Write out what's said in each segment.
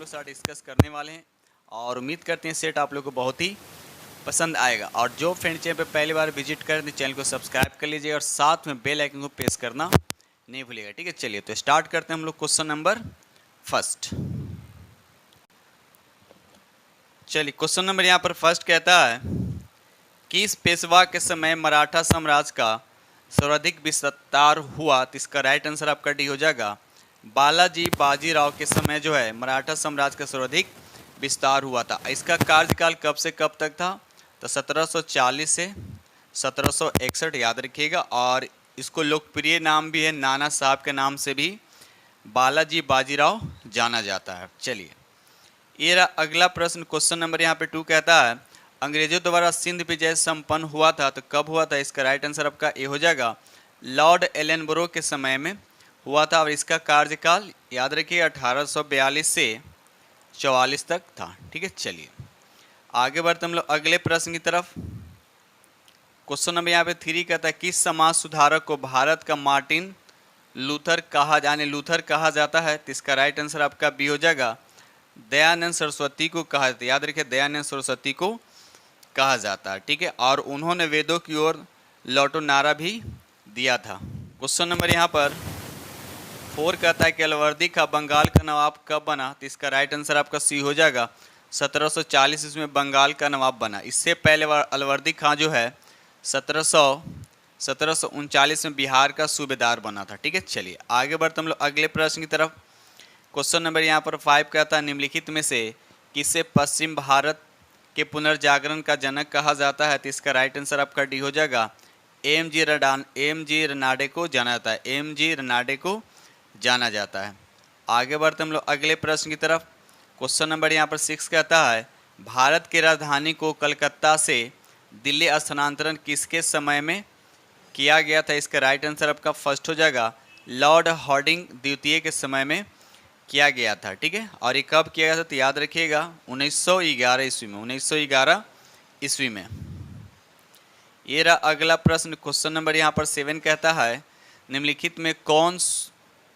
लोग साथ डिस्कस करने वाले हैं और उम्मीद करते हैं सेट आप लोग को बहुत ही पसंद आएगा। और जो फ्रेंड चैनल पे पहली बार विजिट करें तो चैनल को सब्सक्राइब कर लीजिए और साथ में बेल आइकन को प्रेस करना नहीं भूलिएगा। ठीक है, चलिए तो स्टार्ट करते हैं हम लोग क्वेश्चन नंबर फर्स्ट। चलिए क्वेश्चन नंबर यहाँ पर फर्स्ट कहता है कि इस पेशवा के समय मराठा साम्राज्य का सर्वाधिक विस्तार हुआ, तो इसका राइट आंसर आपका डी हो जाएगा। बालाजी बाजीराव के समय जो है मराठा साम्राज्य का सर्वाधिक विस्तार हुआ था। इसका कार्यकाल कब से कब तक था? तो 1740 से 1761 याद रखिएगा। और इसको लोकप्रिय नाम भी है, नाना साहब के नाम से भी बालाजी बाजीराव जाना जाता है। चलिए ये रहा अगला प्रश्न, क्वेश्चन नंबर यहाँ पे 2 कहता है अंग्रेजों द्वारा सिंध विजय संपन्न हुआ था, तो कब हुआ था? इसका राइट आंसर आपका ए हो जाएगा। लॉर्ड एलनबरो के समय में हुआ था और इसका कार्यकाल याद रखिए 1842 से 44 तक था। ठीक है, चलिए आगे बढ़ते हम लोग अगले प्रश्न की तरफ। क्वेश्चन नंबर यहाँ पे 3 कहता है किस समाज सुधारक को भारत का मार्टिन लूथर कहा जाता है? तो इसका राइट आंसर आपका बी हो जाएगा। दयानंद सरस्वती को कहा जाता है, याद रखिए दयानंद सरस्वती को कहा जाता है। ठीक है, और उन्होंने वेदों की ओर लौटो नारा भी दिया था। क्वेश्चन नंबर यहाँ पर 4 कहता है कि अलवर्दी खां बंगाल का नवाब कब बना? तो इसका राइट आंसर आपका सी हो जाएगा। 1740 इसमें बंगाल का नवाब बना। इससे पहले अलवर्दी खां जो है 1739 में बिहार का सूबेदार बना था। ठीक है, चलिए आगे बढ़ते हम लोग अगले प्रश्न की तरफ। क्वेश्चन नंबर यहाँ पर 5 कहता है निम्नलिखित में से किसे पश्चिम भारत के पुनर्जागरण का जनक कहा जाता है? तो इसका राइट आंसर आपका डी हो जाएगा। एम जी रनाडे को जाना जाता है, एम जी रनाडे को जाना जाता है। आगे बढ़ते हम लोग अगले प्रश्न की तरफ। क्वेश्चन नंबर यहाँ पर 6 कहता है भारत की राजधानी को कलकत्ता से दिल्ली स्थानांतरण किसके समय में किया गया था? इसका राइट आंसर आपका फर्स्ट हो जाएगा। लॉर्ड हार्डिंग द्वितीय के समय में किया गया था। ठीक है, और ये कब किया गया था? तो याद रखिएगा 1911 ईस्वी में, 1911 ईस्वी में। ये रहा अगला प्रश्न, क्वेश्चन नंबर यहाँ पर 7 कहता है निम्नलिखित में कौन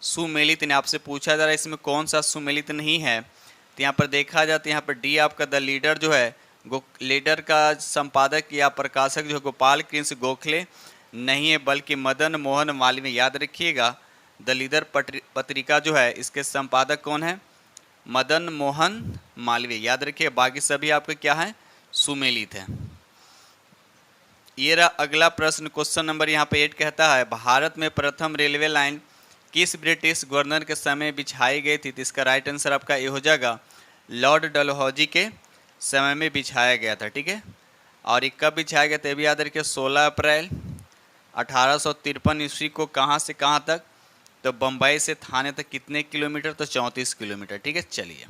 सुमेलित ने आपसे पूछा जा रहा है, इसमें कौन सा सुमेलित नहीं है? तो यहाँ पर देखा जाता है यहाँ पर डी आपका द लीडर जो है लीडर का संपादक या प्रकाशक जो गोपाल कृष्ण गोखले नहीं है बल्कि मदन मोहन मालवीय। याद रखिएगा द लीडर पत्रिका जो है इसके संपादक कौन है? मदन मोहन मालवीय। याद रखिए बाकी सभी आपके क्या है? सुमेलित है। ये रहा अगला प्रश्न, क्वेश्चन नंबर यहाँ पे 8 कहता है भारत में प्रथम रेलवे लाइन किस ब्रिटिश गवर्नर के समय बिछाई गई थी? तो इसका राइट आंसर आपका ये हो जाएगा। लॉर्ड डलहौजी के समय में बिछाया गया था। ठीक है, और ये कब बिछाया गया था? भी याद रखिए 16 अप्रैल 1853 ईस्वी को। कहाँ से कहाँ तक? तो बम्बई से थाने तक कितने किलोमीटर? तो 34 किलोमीटर। ठीक है, चलिए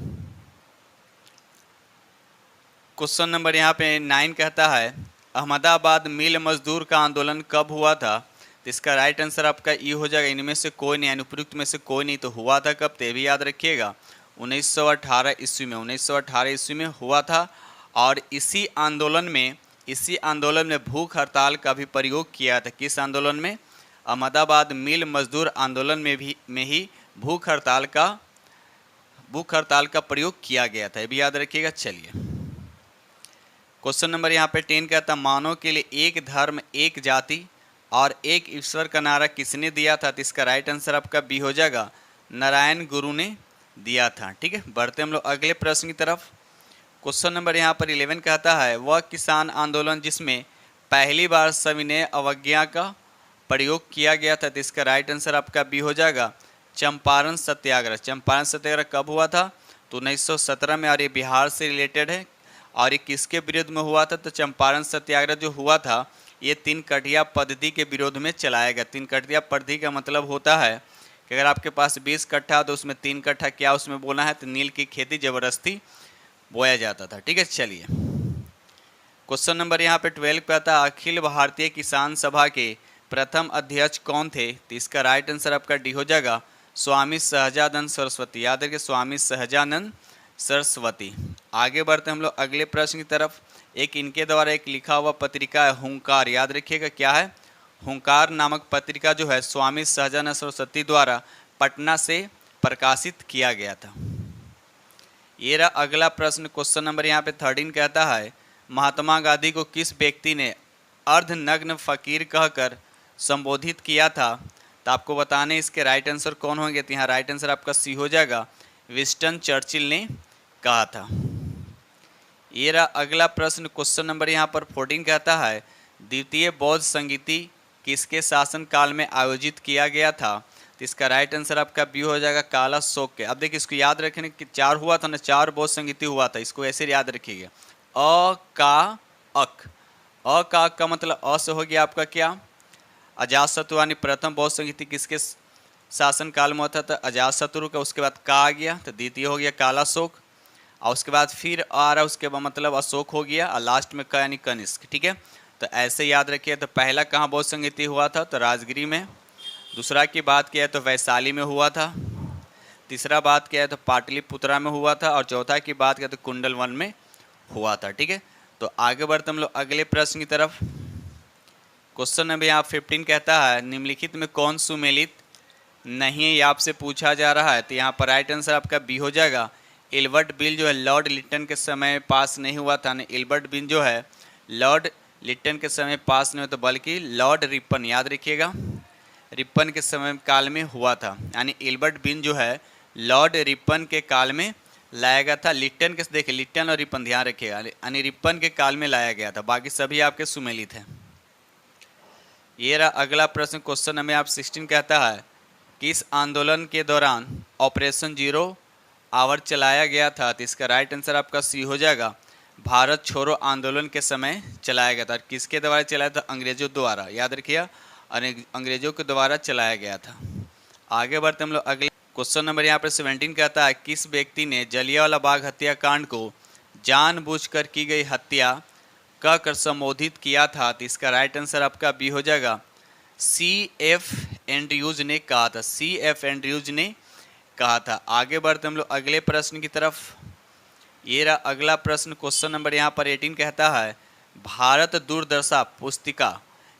क्वेश्चन नंबर यहाँ पे 9 कहता है अहमदाबाद मिल मजदूर का आंदोलन कब हुआ था? तो इसका राइट आंसर आपका ई हो जाएगा। इनमें से कोई नहीं, अनुपयुक्त में से कोई नहीं। तो हुआ था कब? तो भी याद रखिएगा 1918 ईस्वी में, 1918 ईस्वी में हुआ था। और इसी आंदोलन में भूख हड़ताल का भी प्रयोग किया था। किस आंदोलन में? अहमदाबाद मिल मजदूर आंदोलन में ही भूख हड़ताल का प्रयोग किया गया था। ये भी याद रखिएगा। चलिए क्वेश्चन नंबर यहाँ पे 10 कहता मानव के लिए एक धर्म एक जाति और एक ईश्वर का नारा किसने दिया था? तो इसका राइट आंसर आपका बी हो जाएगा। नारायण गुरु ने दिया था। ठीक है, बढ़ते हम लोग अगले प्रश्न की तरफ। क्वेश्चन नंबर यहाँ पर 11 कहता है वह किसान आंदोलन जिसमें पहली बार सविनय अवज्ञा का प्रयोग किया गया था। तो इसका राइट आंसर आपका बी हो जाएगा। चंपारण सत्याग्रह। चंपारण सत्याग्रह कब हुआ था? तो 1917 में। और ये बिहार से रिलेटेड है। और ये किसके विरोध में हुआ था? तो चंपारण सत्याग्रह जो हुआ था ये 3 कटिया पद्धति के विरोध में चलाया गया। 3 कटिया पद्धति का मतलब होता है कि अगर आपके पास 20 कट्ठा तो उसमें 3 कट्ठा क्या उसमें बोना है? तो नील की खेती जबरदस्ती बोया जाता था। ठीक है, चलिए क्वेश्चन नंबर यहाँ पे 12 पे आता है अखिल भारतीय किसान सभा के प्रथम अध्यक्ष कौन थे? तो इसका राइट आंसर आपका डी हो जाएगा। स्वामी सहजानंद सरस्वती। याद रखिए स्वामी सहजानंद सरस्वती। आगे बढ़ते हम लोग अगले प्रश्न की तरफ। एक इनके द्वारा एक लिखा हुआ पत्रिका है हुंकार। याद रखिएगा क्या है? हुंकार नामक पत्रिका जो है स्वामी सहजानंद सरस्वती द्वारा पटना से प्रकाशित किया गया था। ये रहा अगला प्रश्न, क्वेश्चन नंबर यहाँ पे 13 कहता है महात्मा गांधी को किस व्यक्ति ने अर्धनग्न फकीर कहकर संबोधित किया था। तो आपको बताने इसके राइट आंसर कौन होंगे। तो यहाँ राइट आंसर आपका सी हो जाएगा, विंस्टन चर्चिल ने कहा था। ये रहा अगला प्रश्न, क्वेश्चन नंबर यहाँ पर 14 कहता है द्वितीय बौद्ध संगीति किसके शासन काल में आयोजित किया गया था। तो इसका राइट आंसर आपका बी हो जाएगा, काला शोक के। अब देखिए इसको याद रखने कि 4 हुआ था ना, 4 बौद्ध संगीति हुआ था, इसको ऐसे याद रखिएगा। अ का अक, अ का अक का मतलब अ से हो गया आपका क्या, अजातशत्रु, यानी प्रथम बौद्ध संगीति किसके शासन काल में होता था, अजातशत्रु का। उसके बाद का आ गया तो द्वितीय हो गया काला शोक, और उसके बाद फिर आ रहा उसके बाद मतलब अशोक हो गया, और लास्ट में का यानी कनिष्क। ठीक है, तो ऐसे याद रखिए। तो पहला कहाँ बौद्ध संगीति हुआ था, तो राजगिरी में। दूसरा की बात किया तो वैशाली में हुआ था। तीसरा बात किया तो पाटलिपुत्रा में हुआ था, और चौथा की बात किया तो कुंडलवन में हुआ था। ठीक है, तो आगे बढ़ते हम लोग अगले प्रश्न की तरफ। क्वेश्चन नंबर यहाँ 15 कहता है निम्नलिखित में कौन सुमेलित नहीं है, ये आपसे पूछा जा रहा है। तो यहाँ पर राइट आंसर आपका बी हो जाएगा, एल्बर्ट बिल जो है लॉर्ड लिटन के समय पास नहीं हुआ था। एल्बर्ट बिल जो है लॉर्ड लिटन के समय पास नहीं हुआ था, बल्कि लॉर्ड रिपन, याद रखिएगा, रिपन के समय काल में हुआ था। यानी एल्बर्ट बिल जो है लॉर्ड रिपन के काल में लाया गया था। लिटन के देखिए, लिटन और रिपन ध्यान रखिएगा, यानी रिपन के काल में लाया गया था, बाकी सभी आपके सुमेलित हैं। ये रहा अगला प्रश्न, क्वेश्चन नंबर आप 16 कहता है किस आंदोलन के दौरान ऑपरेशन जीरो आवर चलाया गया था। तो इसका राइट आंसर आपका सी हो जाएगा, भारत छोड़ो आंदोलन के समय चलाया गया था। किसके द्वारा चलाया था, अंग्रेजों द्वारा, याद रखिए, अंग्रेजों के द्वारा चलाया गया था। आगे बढ़ते हम लोग अगले क्वेश्चन नंबर यहाँ पर 17 कहता है किस व्यक्ति ने जलियांवाला बाग हत्याकांड को जानबूझकर की गई हत्या कहकर संबोधित किया था। तो इसका राइट आंसर आपका बी हो जाएगा, C.F. एंड्रयूज ने कहा था, C.F. एंड्रयूज ने कहा था। आगे बढ़ते हम लोग अगले प्रश्न की तरफ। ये रहा अगला प्रश्न, क्वेश्चन नंबर यहाँ पर 18 कहता है भारत दुर्दशा पुस्तिका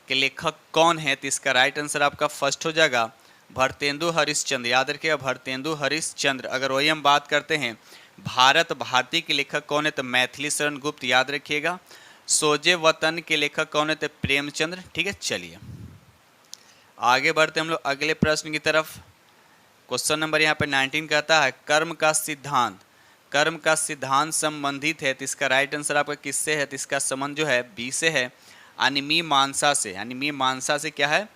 के लेखक कौन है। तो इसका राइट आंसर आपका फर्स्ट हो जाएगा, भारतेंदु हरिश्चंद्र, याद रखिएगा, भारतेंदु हरिश्चंद्र। अगर वही हम बात करते हैं भारत भारती के लेखक कौन है, तो मैथिली शरण गुप्त, याद रखिएगा। सोजे वतन के लेखक कौन है, तो प्रेमचंद्र। ठीक है, चलिए आगे बढ़ते हम लोग अगले प्रश्न की तरफ। क्वेश्चन नंबर यहाँ पे 19 कहता है कर्म का सिद्धांत संबंधित है। तो इसका राइट आंसर आपका किससे है, तो इसका संबंध जो है बी से है, यानी मीमांसा से, यानी मीमांसा से क्या है,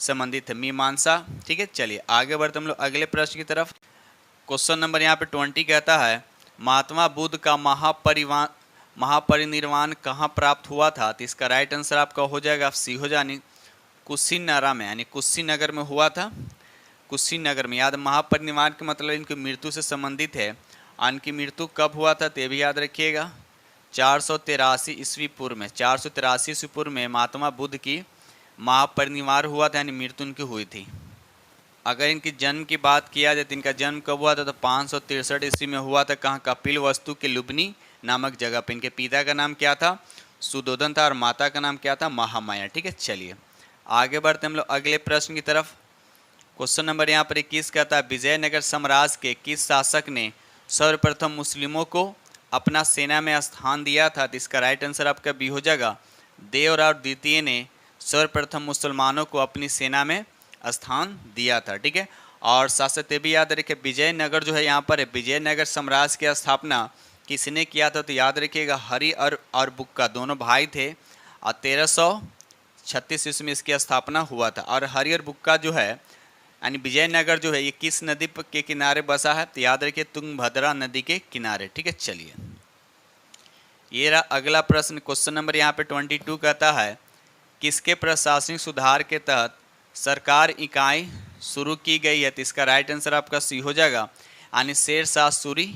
संबंधित है, मीमांसा। ठीक है, चलिए आगे बढ़ते हम लोग अगले प्रश्न की तरफ। क्वेश्चन नंबर यहाँ पे 20 कहता है महात्मा बुद्ध का महापरिनिर्वाण कहाँ प्राप्त हुआ था। तो इसका राइट आंसर आपका हो जाएगा सी हो जानी कुशीनगरा में, यानी कुशीनगर में हुआ था, कुशीनगर में। याद, महापरिनिर्वाण का मतलब इनकी मृत्यु से संबंधित है। इनकी मृत्यु कब हुआ था तो भी याद रखिएगा, 483 ईस्वी पूर्व में, 483 ईस्वी पूर्व में महात्मा बुद्ध की महापरिनिर्वाण हुआ था, यानी मृत्यु उनकी हुई थी। अगर इनकी जन्म की बात किया जाए तो इनका जन्म कब हुआ था, तो 563 ईस्वी में हुआ था। कहाँ, कपिल वस्तु के लुबनी नामक जगह पर। इनके पिता का नाम क्या था, सुदोधन था, और माता का नाम क्या था, महामाया। ठीक है, चलिए आगे बढ़ते हम लोग अगले प्रश्न की तरफ। क्वेश्चन नंबर यहाँ पर 21 कहता है विजयनगर साम्राज्य के किस शासक ने सर्वप्रथम मुस्लिमों को अपना सेना में स्थान दिया था। तो इसका राइट आंसर आपका बी हो जाएगा, देवराव द्वितीय ने सर्वप्रथम मुसलमानों को अपनी सेना में स्थान दिया था। ठीक है, और साथ साथ ये भी याद रखिए विजयनगर जो है यहाँ पर है, विजयनगर साम्राज्य की स्थापना किसने किया था, तो याद रखिएगा हरि और बुक्का दोनों भाई थे, और 1336 ईस्वी में इसकी स्थापना हुआ था। और हरि और बुक्का जो है यानी विजयनगर जो है ये किस नदी के किनारे बसा है, तो याद रखिए तुंगभद्रा नदी के किनारे। ठीक है, चलिए ये रहा अगला प्रश्न, क्वेश्चन नंबर यहाँ पे 22 कहता है किसके प्रशासनिक सुधार के तहत सरकार इकाई शुरू की गई है। तो इसका राइट आंसर आपका सी हो जाएगा, यानी शेर शाह सूरी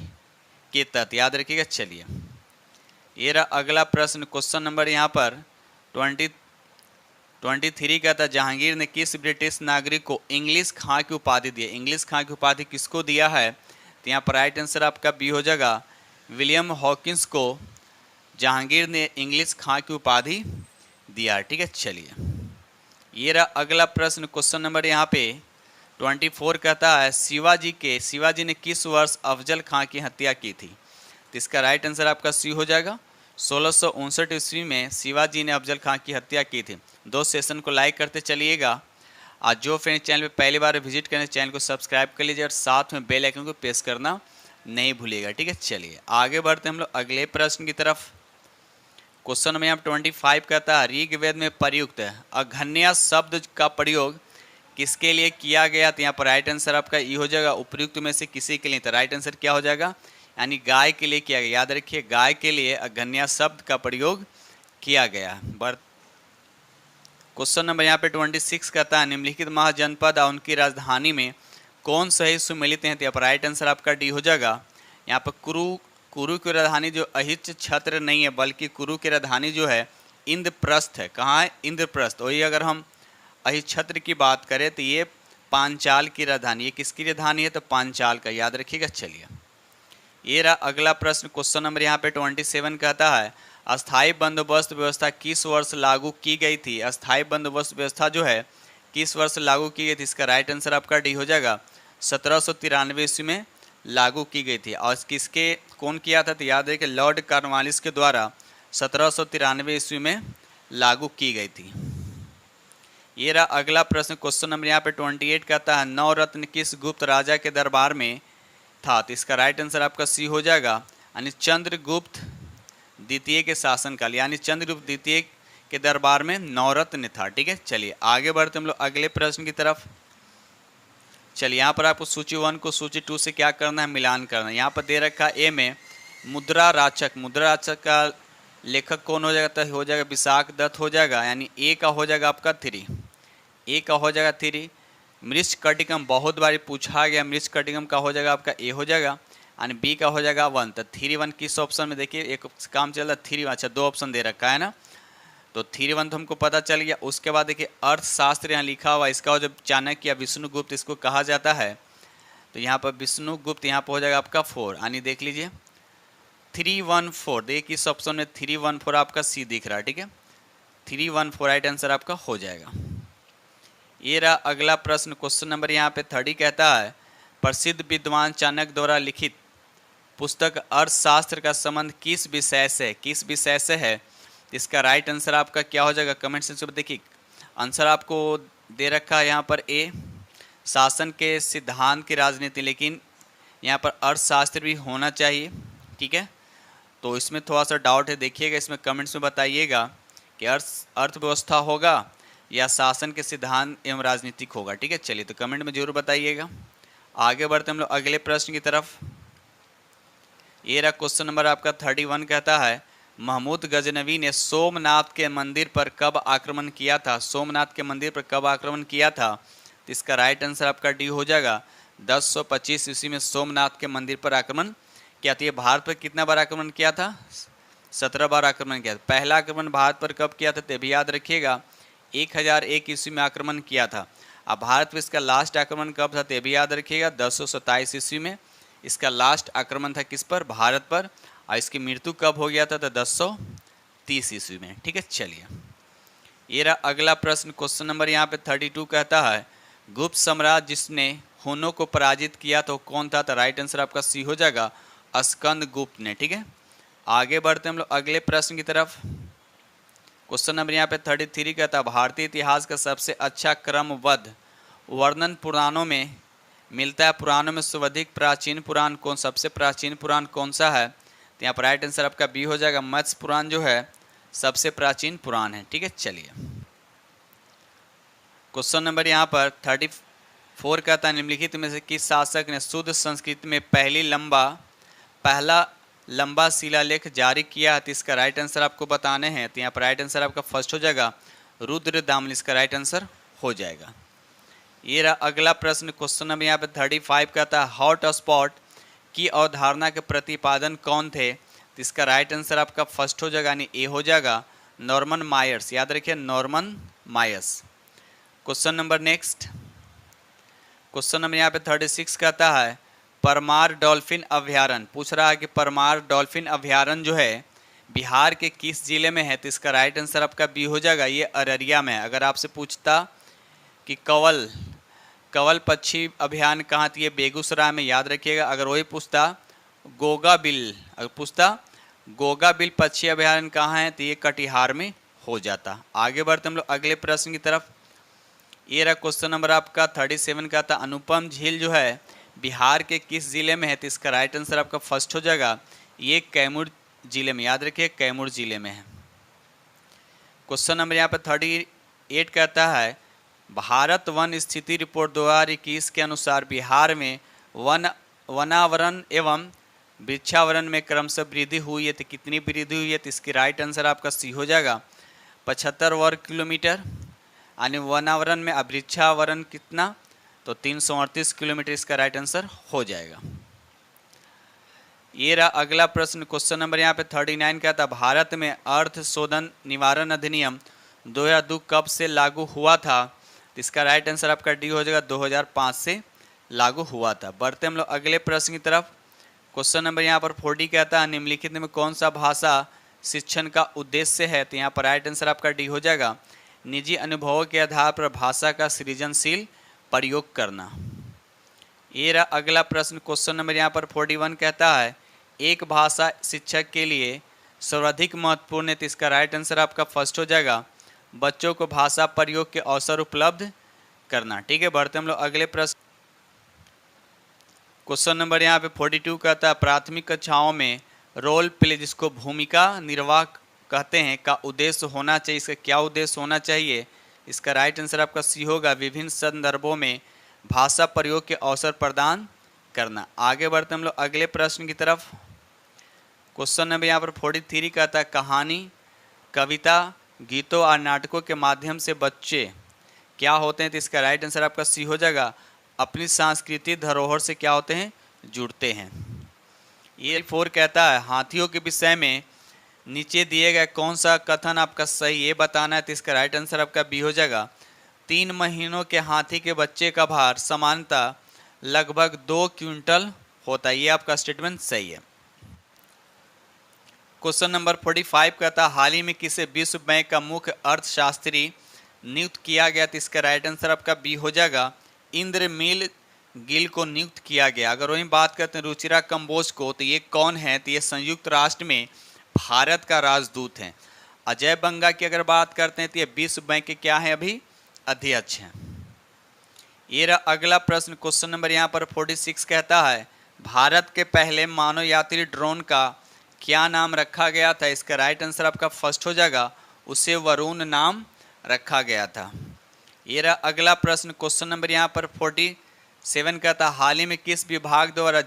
के तहत, याद रखिएगा। चलिए ये रहा अगला प्रश्न, क्वेश्चन नंबर यहाँ पर 23 कहता है जहांगीर ने किस ब्रिटिश नागरिक को इंग्लिश खां की उपाधि दी है। इंग्लिश खां की उपाधि किसको दिया है, तो यहाँ पर राइट आंसर आपका बी हो जाएगा, विलियम हॉकिंस को जहांगीर ने इंग्लिश खां की उपाधि दिया। ठीक है, चलिए ये रहा अगला प्रश्न, क्वेश्चन नंबर यहाँ पे 24 कहता है शिवाजी ने किस वर्ष अफजल खां की हत्या की थी। तो इसका राइट आंसर आपका सी हो जाएगा। 1659 ईस्वी में शिवाजी ने अफजल खां की हत्या की थी। 2 सेशन को लाइक करते चलिएगा। आज जो फ्रेंड चैनल पे पहली बार विजिट करें चैनल को सब्सक्राइब कर लीजिए और साथ में बेल आइकन को प्रेस करना नहीं भूलिएगा, ठीक है। चलिए आगे बढ़ते हम लोग अगले प्रश्न की तरफ। क्वेश्चन नंबर यहाँ 25 कहता है ऋग्वेद में प्रयुक्त अघन्या शब्द का प्रयोग किसके लिए किया गया? तो यहाँ पर राइट आंसर आपका ई हो जाएगा उपर्युक्त में से किसी के लिए। तो राइट आंसर क्या हो जाएगा? यानी गाय के लिए किया गया। याद रखिए गाय के लिए अघन्या शब्द का प्रयोग किया गया। क्वेश्चन नंबर यहाँ पे 26 कहता है निम्नलिखित महाजनपद और उनकी राजधानी में कौन सही सुमेलित हैं? तो यहाँ पर राइट आंसर आपका डी हो जाएगा। यहाँ पर कुरु की राजधानी जो अहिच छत्र नहीं है बल्कि कुरु की राजधानी जो है इंद्रप्रस्थ है। कहाँ है? इंद्रप्रस्थ। वही अगर हम अहिच्छत्र की बात करें तो ये पांचाल की राजधानी। ये किसकी राजधानी है? तो पांचाल का। याद रखिएगा। चलिए ये रहा अगला प्रश्न। क्वेश्चन नंबर यहाँ पे 27 कहता है अस्थायी बंदोबस्त व्यवस्था किस वर्ष लागू की गई थी? अस्थायी बंदोबस्त व्यवस्था जो है किस वर्ष लागू की गई थी? इसका राइट आंसर आपका डी हो जाएगा। 1793 ईस्वी में लागू की गई थी। और किसके कौन किया था? तो याद है कि लॉर्ड कॉर्नवालिस के द्वारा 1793 ईस्वी में लागू की गई थी। ये रहा अगला प्रश्न। क्वेश्चन नंबर यहाँ पे 28 कहता है नवरत्न किस गुप्त राजा के दरबार में था? तो इसका राइट आंसर आपका सी हो जाएगा। यानी चंद्रगुप्त द्वितीय के शासनकाल, यानी चंद्रगुप्त द्वितीय के दरबार में नवरत्न था, ठीक है। चलिए आगे बढ़ते हम लोग अगले प्रश्न की तरफ। चलिए यहाँ पर आपको सूची 1 को सूची 2 से क्या करना है? मिलान करना है। यहाँ पर दे रखा है ए में मुद्रा राचक। मुद्रा राचक का लेखक कौन हो जाएगा? तो हो जाएगा विशाख दत्त हो जाएगा। यानी ए का हो जाएगा आपका 3। ए का हो जाएगा 3। मृच्छकटिकम बहुत बार पूछा गया। मृच्छकटिकम का हो जाएगा आपका ए हो जाएगा। यानी बी का हो जाएगा 1। तो 3 1 किस ऑप्शन में? देखिए एक काम चल रहा है 3। अच्छा 2 ऑप्शन दे रखा है ना, तो 3 1 तो हमको पता चल गया। उसके बाद देखिए अर्थशास्त्र यहाँ लिखा हुआ, इसका जब चाणक्य या विष्णुगुप्त इसको कहा जाता है, तो यहाँ पर विष्णुगुप्त यहाँ पर हो जाएगा आपका 4। यानी देख लीजिए 3 1 4। देखिए किस ऑप्शन में 3 1 4 आपका सी दिख रहा है, ठीक है। 3 1 4 राइट आंसर आपका हो जाएगा। ये रहा अगला प्रश्न। क्वेश्चन नंबर यहाँ पे 30 कहता है प्रसिद्ध विद्वान चाणक्य द्वारा लिखित पुस्तक अर्थशास्त्र का संबंध किस विषय से? किस विषय से है? इसका राइट आंसर आपका क्या हो जाएगा? कमेंट सेक्शन में देखिए आंसर आपको दे रखा है यहाँ पर ए शासन के सिद्धांत की राजनीति, लेकिन यहाँ पर अर्थशास्त्र भी होना चाहिए, ठीक है। तो इसमें थोड़ा सा डाउट है, देखिएगा इसमें कमेंट्स में बताइएगा कि अर्थव्यवस्था होगा या शासन के सिद्धांत एवं राजनीतिक होगा, ठीक है। चलिए तो कमेंट में जरूर बताइएगा। आगे बढ़ते हम लोग अगले प्रश्न की तरफ। ये रहा क्वेश्चन नंबर आपका 31 कहता है महमूद गजनवी ने सोमनाथ के मंदिर पर कब आक्रमण किया था? सोमनाथ के मंदिर पर कब आक्रमण किया था? तो इसका राइट आंसर आपका डी हो जाएगा। 1025 ईस्वी में सोमनाथ के मंदिर पर आक्रमण किया था। ये भारत पर कितना बार आक्रमण किया था? 17 बार आक्रमण किया था। पहला आक्रमण भारत पर कब किया था? तो भी याद रखिएगा 1001 ईस्वी में आक्रमण किया था। अब भारत पर इसका लास्ट आक्रमण कब था? तो भी याद रखिएगा 1027 ईस्वी में इसका लास्ट आक्रमण था। किस पर? भारत पर। और इसकी मृत्यु कब हो गया था? तो 1030 ईस्वी में, ठीक है। चलिए ये रहा अगला प्रश्न। क्वेश्चन नंबर यहाँ पे 32 कहता है गुप्त सम्राट जिसने हुनों को पराजित किया तो कौन था? तो राइट आंसर आपका सी हो जाएगा स्कंद गुप्त ने, ठीक है। आगे बढ़ते हम लोग अगले प्रश्न की तरफ। क्वेश्चन नंबर यहाँ पे 33 कहता है भारतीय इतिहास का सबसे अच्छा क्रमबद्ध वर्णन पुराणों में मिलता है। पुराणों में सर्वाधिक प्राचीन पुराण कौन? सबसे प्राचीन पुराण कौन सा है? तो यहाँ पर राइट आंसर आपका बी हो जाएगा। मत्स्य पुराण जो है सबसे प्राचीन पुराण है, ठीक है। चलिए क्वेश्चन नंबर यहाँ पर 34 कहता है निम्नलिखित में से किस शासक ने शुद्ध संस्कृत में पहला लंबा शिलालेख जारी किया है? तो इसका राइट आंसर आपको बताने हैं। तो यहाँ पर राइट आंसर आपका फर्स्ट हो जाएगा रुद्रदामन, इसका राइट आंसर हो जाएगा। ये रहा अगला प्रश्न। क्वेश्चन नंबर यहाँ पे 35 कहता है हॉट स्पॉट की अवधारणा के प्रतिपादन कौन थे? तो इसका राइट आंसर आपका फर्स्ट हो जाएगा, यानी ए हो जाएगा नॉर्मन मायर्स। याद रखिए Norman Myers. Question number next. Question number यहाँ पे 36 कहता है परमार डॉल्फिन अभ्यारण्य। पूछ रहा है कि परमार डॉल्फिन अभ्यारण्य जो है बिहार के किस जिले में है? तो इसका राइट आंसर आपका बी हो जाएगा, ये अररिया में है। अगर आपसे पूछता कि कवल पक्षी अभ्यारण्य कहाँ थी? ये बेगूसराय में। याद रखिएगा। अगर वही पूछता गोगाबिल, अगर पूछता गोगाबिल पक्षी अभयारण्य कहाँ है तो ये कटिहार में हो जाता। आगे बढ़ते हम लोग अगले प्रश्न की तरफ। ये रहा क्वेश्चन नंबर आपका 37 का था, अनुपम झील जो है बिहार के किस जिले में है, तो इसका राइट आंसर आपका फर्स्ट हो जाएगा, ये कैमूर जिले में, याद रखिए कैमूर जिले में है। क्वेश्चन नंबर यहाँ पे 38 कहता है, भारत वन स्थिति रिपोर्ट 2021 के अनुसार बिहार में वनावरण एवं वृक्षावरण में क्रमशः वृद्धि हुई है, तो कितनी वृद्धि हुई है, तो इसकी राइट आंसर आपका सी हो जाएगा 75 वर्ग किलोमीटर। यानी वनावरण में वृक्षावरण कितना, तो 338 किलोमीटर इसका राइट आंसर हो जाएगा। ये रहा अगला प्रश्न, क्वेश्चन नंबर यहाँ पे 39 का था, भारत में अर्थ शोधन निवारण अधिनियम 2002 कब से लागू हुआ था, तो इसका राइट आंसर आपका डी हो जाएगा 2005 से लागू हुआ था। बढ़ते हम लोग अगले प्रश्न की तरफ। क्वेश्चन नंबर यहाँ पर 40 कहता है, निम्नलिखित में कौन सा भाषा शिक्षण का उद्देश्य है, तो यहाँ पर राइट आंसर आपका डी हो जाएगा, निजी अनुभवों के आधार पर भाषा का सृजनशील प्रयोग करना। ये रहा अगला प्रश्न, क्वेश्चन नंबर यहाँ पर 41 कहता है, एक भाषा शिक्षक के लिए सर्वाधिक महत्वपूर्ण है, तो इसका राइट आंसर आपका फर्स्ट हो जाएगा, बच्चों को भाषा प्रयोग के अवसर उपलब्ध करना। ठीक है, बढ़ते हम लोग अगले प्रश्न। क्वेश्चन नंबर यहाँ पे 42 कहता है, प्राथमिक कक्षाओं में रोल प्ले जिसको भूमिका निर्वाह कहते हैं का उद्देश्य होना चाहिए, इसका क्या उद्देश्य होना चाहिए, इसका राइट आंसर आपका सी होगा, विभिन्न संदर्भों में भाषा प्रयोग के अवसर प्रदान करना। आगे बढ़ते हम लोग अगले प्रश्न की तरफ। क्वेश्चन नंबर यहाँ पर 43 कहता है, कहानी, कविता, गीतों और नाटकों के माध्यम से बच्चे क्या होते हैं, तो इसका राइट आंसर आपका सी हो जाएगा, अपनी सांस्कृतिक धरोहर से क्या होते हैं, जुड़ते हैं। ये 4 कहता है, हाथियों के विषय में नीचे दिए गए कौन सा कथन आपका सही ये बताना है, तो इसका राइट आंसर आपका बी हो जाएगा, 3 महीनों के हाथी के बच्चे का भार सामान्यतः लगभग 2 क्विंटल होता है, ये आपका स्टेटमेंट सही है। क्वेश्चन नंबर 45 कहता है, हाल ही में किसे विश्व बैंक का मुख्य अर्थशास्त्री नियुक्त किया गया, तो इसका राइट आंसर आपका बी हो जाएगा, इंद्रमिल गिल को नियुक्त किया गया। अगर वहीं बात करते हैं रुचिरा कंबोज को, तो ये कौन है, तो ये संयुक्त राष्ट्र में भारत का राजदूत हैं। अजय बंगा की अगर बात करते हैं तो ये विश्व बैंक के क्या है, अभी अध्यक्ष हैं। ये रहा अगला प्रश्न, क्वेश्चन नंबर यहाँ पर 46 कहता है, भारत के पहले मानव यात्री ड्रोन का क्या नाम रखा गया था, इसका राइट आंसर आपका फर्स्ट हो जाएगा, उसे वरुण नाम रखा गया था। ये रहा अगला प्रश्न, क्वेश्चन नंबर यहाँ पर 47 कहता है, हाल ही में किस विभाग द्वारा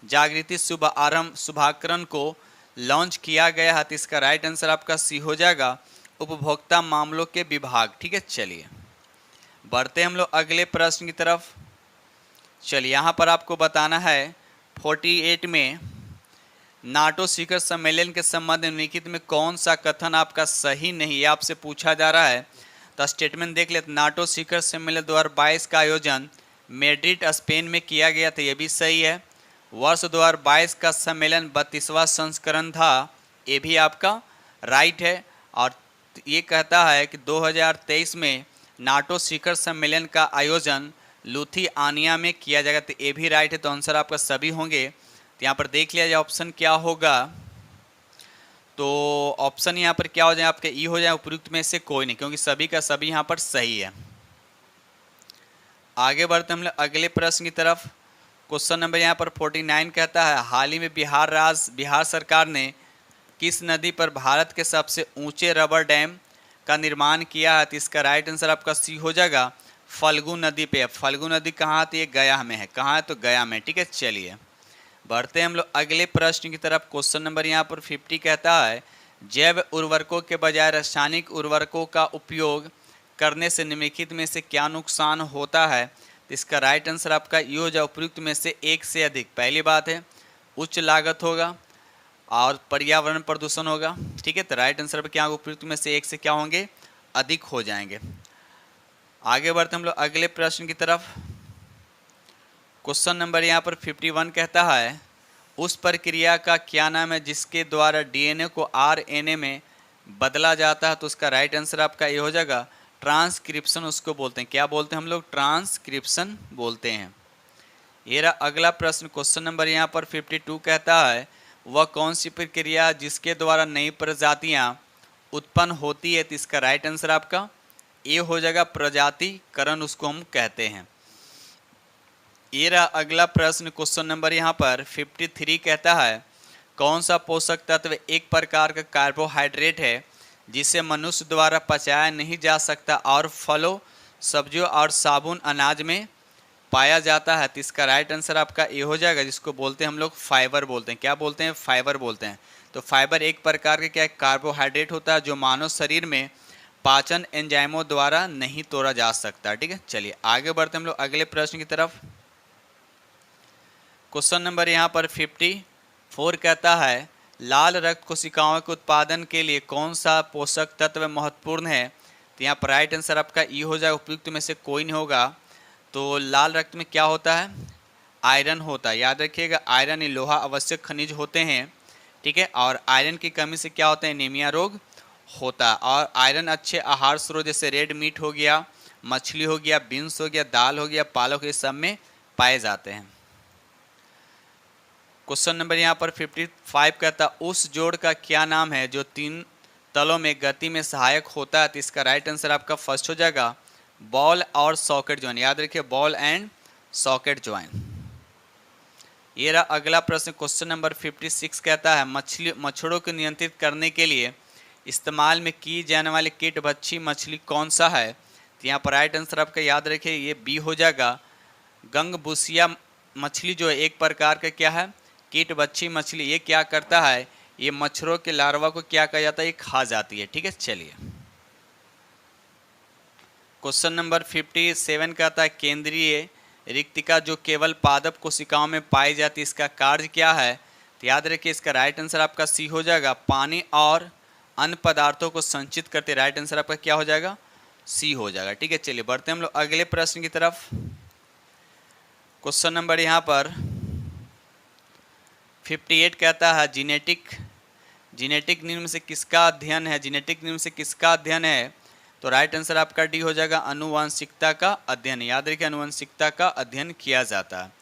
जागृति शुभाकरण को लॉन्च किया गया है, तो इसका राइट आंसर आपका सी हो जाएगा, उपभोक्ता मामलों के विभाग। ठीक है, चलिए बढ़ते हम लोग अगले प्रश्न की तरफ। चलिए यहाँ पर आपको बताना है 48 में नाटो शिखर सम्मेलन के संबंध में निम्नलिखित में कौन सा कथन आपका सही नहीं है, आपसे पूछा जा रहा है। तो स्टेटमेंट देख लेते, नाटो शिखर सम्मेलन 2022 का आयोजन मैड्रिड स्पेन में किया गया था, ये भी सही है। वर्ष 2022 का सम्मेलन 32वां संस्करण था, ये भी आपका राइट है। और ये कहता है कि 2023 में नाटो शिखर सम्मेलन का आयोजन लुथियानिया में किया जाएगा, तो ये भी राइट है। तो आंसर आपका सभी होंगे। तो यहाँ पर देख लिया जाए ऑप्शन क्या होगा, तो ऑप्शन यहाँ पर क्या हो जाए, आपके ई हो जाए, उपयुक्त में से कोई नहीं, क्योंकि सभी का सभी यहाँ पर सही है। आगे बढ़ते हम लोग अगले प्रश्न की तरफ। क्वेश्चन नंबर यहाँ पर 49 कहता है, हाल ही में बिहार सरकार ने किस नदी पर भारत के सबसे ऊंचे रबर डैम का निर्माण किया है, तो इसका राइट आंसर आपका सी हो जाएगा, फल्गु नदी पे। फल्गु नदी कहाँ, तो ये गया में है, कहाँ है, तो गया में। ठीक है, चलिए बढ़ते हैं हम लोग अगले प्रश्न की तरफ। क्वेश्चन नंबर यहाँ पर 50 कहता है, जैव उर्वरकों के बजाय रासायनिक उर्वरकों का उपयोग करने से निम्नलिखित में से क्या नुकसान होता है, तो इसका राइट आंसर आपका ये हो जाए, उपयुक्त में से एक से अधिक। पहली बात है उच्च लागत होगा और पर्यावरण प्रदूषण होगा। ठीक है, तो राइट आंसर पर क्या होगा, उपयुक्त में से एक से क्या होंगे, अधिक हो जाएंगे। आगे बढ़ते हम लोग अगले प्रश्न की तरफ। क्वेश्चन नंबर यहाँ पर 51 कहता है, उस प्रक्रिया का क्या नाम है जिसके द्वारा डीएनए को आरएनए में बदला जाता है, तो उसका राइट आंसर आपका ये हो जाएगा, ट्रांसक्रिप्शन उसको बोलते हैं। क्या बोलते हैं हम लोग, ट्रांसक्रिप्शन बोलते हैं। ये रहा अगला प्रश्न, क्वेश्चन नंबर यहाँ पर 52 कहता है वह कौन सी प्रक्रिया जिसके द्वारा नई प्रजातियां उत्पन्न होती है। तो इसका राइट आंसर आपका ए हो जाएगा, प्रजातिकरण उसको हम कहते हैं। ये रहा अगला प्रश्न, क्वेश्चन नंबर यहाँ पर 53 कहता है कौन सा पोषक तत्व एक प्रकार का कार्बोहाइड्रेट है जिसे मनुष्य द्वारा पचाया नहीं जा सकता और फलों, सब्जियों और साबुन अनाज में पाया जाता है। तो इसका राइट आंसर आपका ए हो जाएगा, जिसको बोलते हैं हम लोग फाइबर बोलते हैं। क्या बोलते हैं? फाइबर बोलते हैं। तो फाइबर एक प्रकार के क्या कार्बोहाइड्रेट होता है जो मानव शरीर में पाचन एंजाइमों द्वारा नहीं तोड़ा जा सकता। ठीक है, चलिए आगे बढ़ते हम लोग अगले प्रश्न की तरफ। क्वेश्चन नंबर यहाँ पर 54 कहता है लाल रक्त कोशिकाओं के उत्पादन के लिए कौन सा पोषक तत्व महत्वपूर्ण है। तो यहाँ पर राइट आंसर आपका ई हो जाएगा, उपयुक्त में से कोई नहीं होगा। तो लाल रक्त में क्या होता है? आयरन होता है। याद रखिएगा, आयरन ही लोहा आवश्यक खनिज होते हैं। ठीक है, और आयरन की कमी से क्या होता है? एनीमिया रोग होता है। और आयरन अच्छे आहार स्रोत जैसे रेड मीट हो गया, मछली हो गया, बीन्स हो गया, दाल हो गया, पालक, ये सब में पाए जाते हैं। क्वेश्चन नंबर यहाँ पर 55 कहता उस जोड़ का क्या नाम है जो 3 तलों में गति में सहायक होता है। तो इसका राइट आंसर आपका फर्स्ट हो जाएगा, बॉल और सॉकेट जॉइन। याद रखिए, बॉल एंड सॉकेट जॉइन। ये रहा अगला प्रश्न, क्वेश्चन नंबर 56 कहता है मच्छरों को नियंत्रित करने के लिए इस्तेमाल में की जाने वाली कीटभक्षी मछली कौन सा है। तो यहाँ पर राइट आंसर आपका याद रखिए ये बी हो जाएगा, गंगबुसिया मछली जो है एक प्रकार का क्या है? कीटभक्षी मछली। ये क्या करता है? ये मच्छरों के लार्वा को क्या कहा जाता है? ये खा जाती है। ठीक है, चलिए क्वेश्चन नंबर 57 कहता है केंद्रीय रिक्तिका जो केवल पादप कोशिकाओं में पाई जाती है इसका कार्य क्या है। तो याद रखिए इसका राइट आंसर आपका सी हो जाएगा, पानी और अन्य पदार्थों को संचित करते। राइट आंसर आपका क्या हो जाएगा? सी हो जाएगा। ठीक है, चलिए बढ़ते हम लोग अगले प्रश्न की तरफ। क्वेश्चन नंबर यहाँ पर 58 कहता है जीनेटिक निम्न से किसका अध्ययन है। जीनेटिक निम्न से किसका अध्ययन है? तो राइट आंसर आपका डी हो जाएगा, अनुवांशिकता का अध्ययन। याद रखिए अनुवांशिकता का अध्ययन किया जाता है।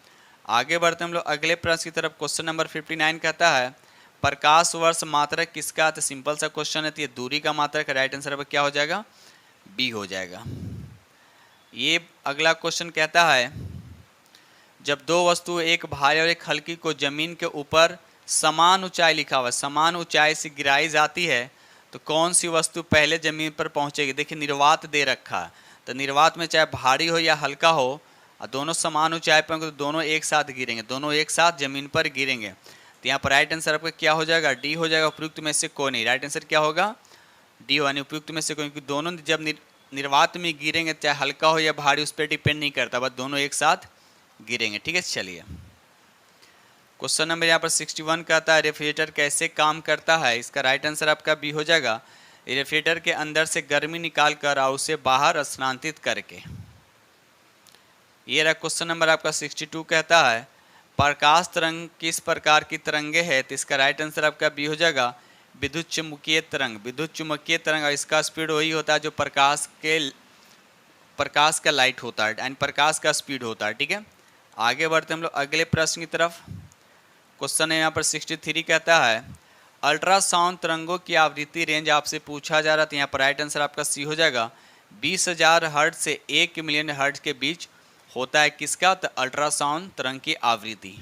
आगे बढ़ते हम लोग अगले प्रश्न की तरफ। क्वेश्चन नंबर 59 कहता है प्रकाश वर्ष मात्रक किसका। तो सिंपल सा क्वेश्चन है, तो ये दूरी का मात्रक। राइट आंसर आपका क्या हो जाएगा? बी हो जाएगा। ये अगला क्वेश्चन कहता है जब दो वस्तु एक भारी और एक हल्की को जमीन के ऊपर समान ऊंचाई, लिखा हुआ समान ऊंचाई से गिराई जाती है तो कौन सी वस्तु पहले जमीन पर पहुंचेगी। देखिए निर्वात दे रखा है, तो निर्वात में चाहे भारी हो या हल्का हो और दोनों समान ऊंचाई पर होंगे तो दोनों एक साथ गिरेंगे, दोनों एक साथ जमीन पर गिरेंगे। तो यहाँ पर राइट आंसर आपका क्या हो जाएगा? डी हो जाएगा, उपयुक्त में से कोई नहीं। राइट आंसर क्या होगा? डी यानी उपयुक्त में से कोई, क्योंकि दोनों जब निर्वात में गिरेंगे चाहे हल्का हो या भारी उस पर डिपेंड नहीं करता, बस दोनों एक साथ गिरेंगे। ठीक है, चलिए क्वेश्चन नंबर यहाँ पर 61 कहता है रेफ्रिजरेटर कैसे काम करता है। इसका राइट आंसर आपका बी हो जाएगा, रेफ्रिजरेटर के अंदर से गर्मी निकाल कर और उसे बाहर स्थानांतरित करके। ये रहा क्वेश्चन नंबर आपका 62 कहता है प्रकाश तरंग किस प्रकार की तरंगे है। तो इसका राइट आंसर आपका बी हो जाएगा, विद्युत चुम्बकीय तरंग। विद्युत चुम्बकीय तरंग, और इसका स्पीड वही होता है जो प्रकाश का लाइट होता है एंड प्रकाश का स्पीड होता है। ठीक है, आगे बढ़ते हम लोग अगले प्रश्न की तरफ। क्वेश्चन है यहाँ पर 63 कहता है अल्ट्रासाउंड तरंगों की आवृत्ति रेंज आपसे पूछा जा रहा था। यहाँ पर राइट आंसर आपका सी हो जाएगा, 20,000 हर्ट्ज से 1 मिलियन हर्ट्ज के बीच होता है किसका। तो अल्ट्रासाउंड तरंग की आवृत्ति।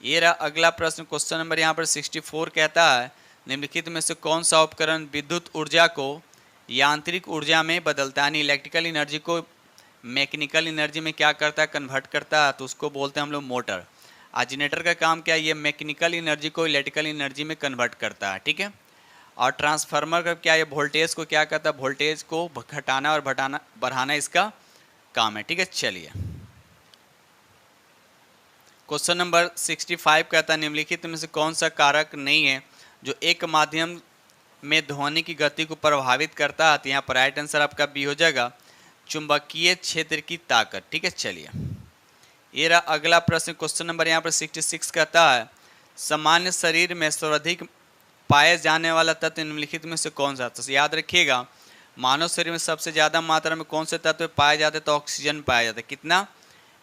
ये रहा अगला प्रश्न, क्वेश्चन नंबर यहाँ पर 64 कहता है निम्नलिखित में से कौन सा उपकरण विद्युत ऊर्जा को यांत्रिक ऊर्जा में बदलता है, यानी इलेक्ट्रिकल एनर्जी को मैकेनिकल एनर्जी में क्या करता है? कन्वर्ट करता है। तो उसको बोलते हैं हम लोग मोटर। जनरेटर का काम क्या है? ये मैकेनिकल एनर्जी को इलेक्ट्रिकल एनर्जी में कन्वर्ट करता है। ठीक है, और ट्रांसफार्मर का क्या है? वोल्टेज को क्या करता है? वोल्टेज को घटाना और बढ़ाना इसका काम है। ठीक है, चलिए क्वेश्चन नंबर 65 कहता है निम्नलिखित में से कौन सा कारक नहीं है जो एक माध्यम में ध्वनि की गति को प्रभावित करता है। तो यहाँ पर राइट आंसर आपका बी हो जाएगा, चुंबकीय क्षेत्र की ताकत। ठीक है, चलिए ये रहा अगला प्रश्न, क्वेश्चन नंबर यहाँ पर 66 कहता है सामान्य शरीर में सर्वाधिक पाए जाने वाला तत्व निम्नलिखित में से कौन सा। तो याद रखिएगा मानव शरीर में सबसे ज़्यादा मात्रा में कौन से तत्व पाए जाते हैं? तो ऑक्सीजन पाया जाता है। कितना?